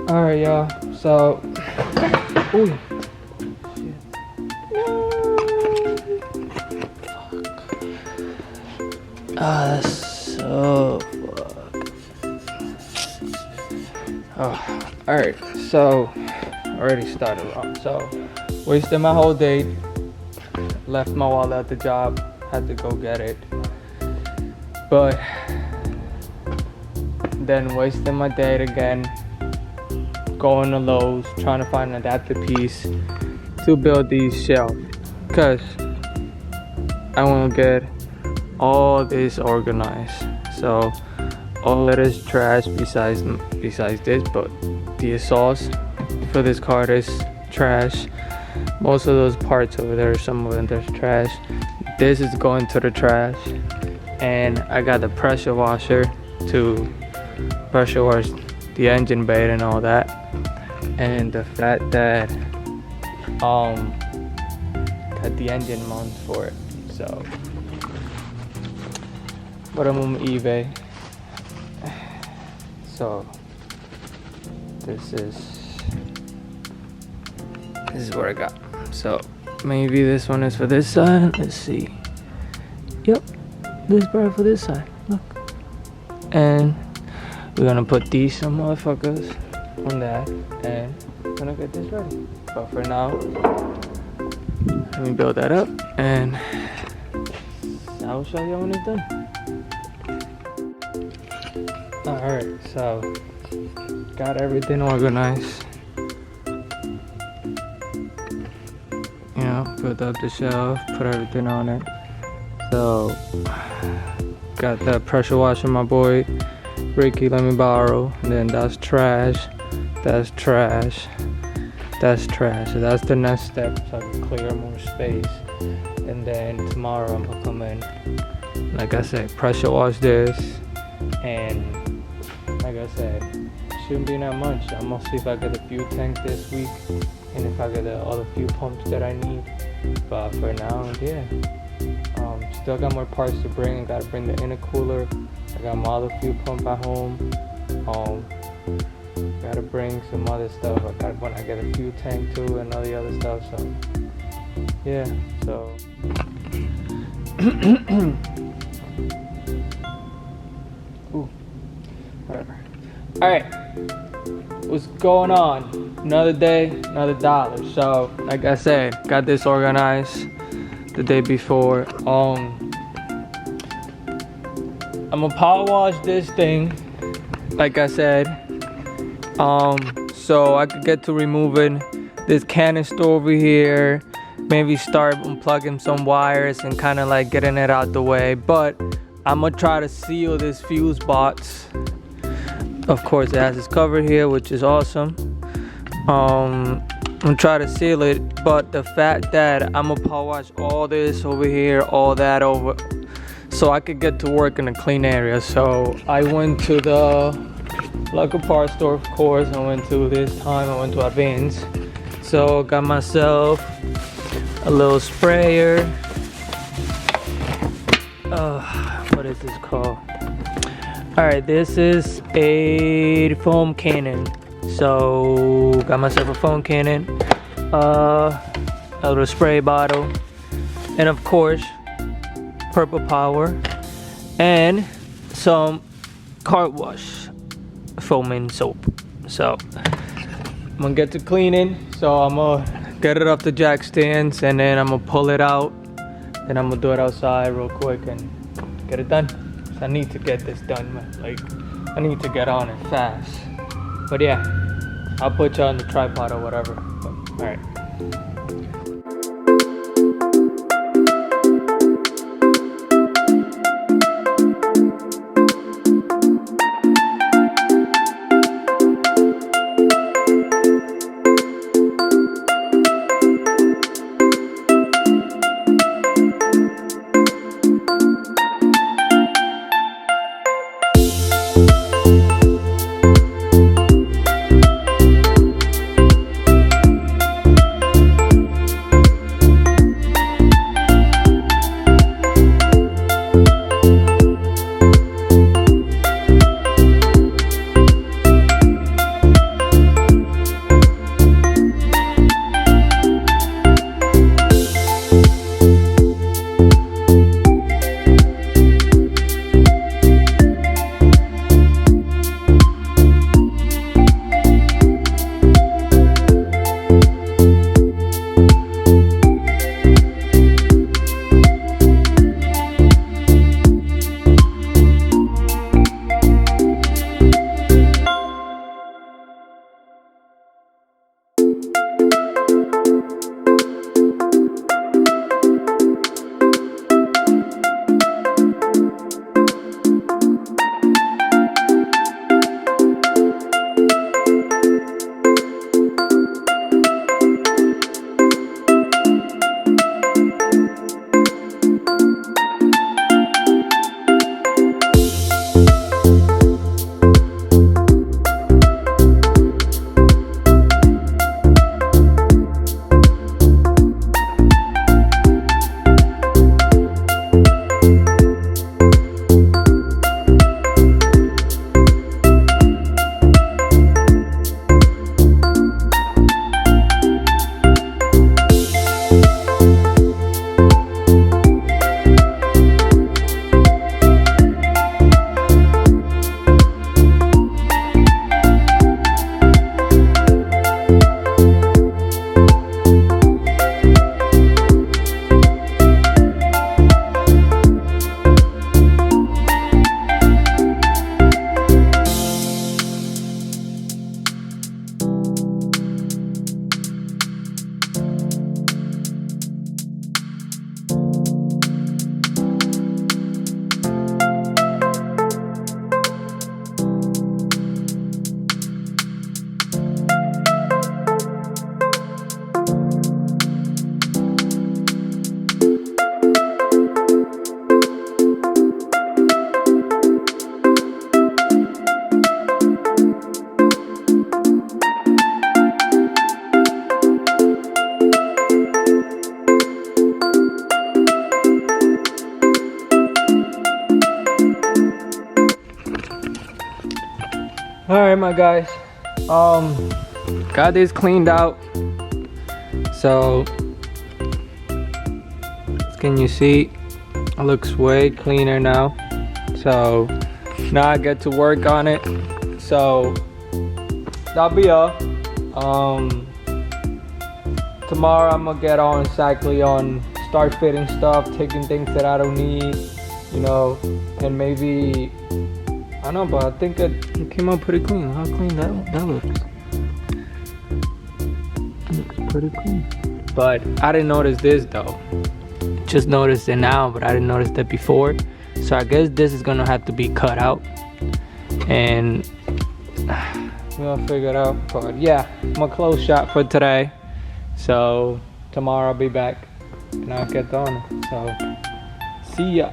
Alright, y'all. So, ooh, shit. Ah, that's so fuck. Oh, alright. So, already started wrong. So, wasted my whole day. Left my wallet at the job. Had to go get it. But then wasted my day again. Going to Lowe's, trying to find an adapter piece to build these shelves, cause I want to get all this organized. So all of this trash besides this, but the exhaust for this car is trash. Most of those parts over there, some of them there's trash. This is going to the trash, and I got the pressure washer to pressure wash the engine bay and all that. And the fact that got the engine mounts for it. So but I'm on eBay. So this is what I got. So maybe this one is for this side. Let's see. Yep, this is probably for this side. Look. And we're gonna put these some motherfuckers on that, and I'm gonna get this ready. But for now, let me build that up, and I'll show you when it's done. Alright, so got everything organized. You know, built up the shelf, put everything on it. So got that pressure washer my boy Ricky let me borrow, and then that's trash. That's trash. That's trash. So that's the next step, so I can clear more space. And then tomorrow I'm gonna come in, like I said, pressure wash this. And like I said, shouldn't be that much. I'm gonna see if I get a few tanks this week, and if I get the other few pumps that I need. But for now, yeah. Still got more parts to bring. I gotta bring the intercooler. I got my other fuel pump at home. Gotta bring some other stuff. When I get a fuel tank too, and all the other stuff. So yeah. So ooh. All right. What's going on? Another day, another dollar. So like I said, got this organized the day before. I'm gonna power wash this thing, like I said, so I could get to removing this canister over here, maybe start unplugging some wires and kind of like getting it out the way. But I'm gonna try to seal this fuse box. Of course, it has its cover here, which is awesome. I'm gonna try to seal it, but the fact that I'm gonna power wash all this over here, all that over, so I could get to work in a clean area. So I went to the local parts store, of course. I went to Advance. So got myself a little sprayer. What is this called? Alright, this is a foam cannon. So got myself a foam cannon, a little spray bottle, and of course purple power, and some car wash foaming soap. So I'm gonna get to cleaning. So I'm gonna get it off the jack stands, and then I'm gonna pull it out, and I'm gonna do it outside real quick and get it done. So I need to get this done, man. Like, I need to get on it fast. But yeah, I'll put you on the tripod or whatever. All right. Alright, my guys, got this cleaned out. So can you see it looks way cleaner now? So now I get to work on it. So that'll be all. Tomorrow I'm gonna get on exactly on start fitting stuff, taking things that I don't need, you know, and maybe I don't know, but I think it came out pretty clean. How clean that looks. Looks pretty clean. But I didn't notice this though. Just noticed it now, but I didn't notice that before. So I guess this is gonna have to be cut out, and we'll figure it out. But yeah, I'm gonna close shop for today. So tomorrow I'll be back and I'll get on. So see ya.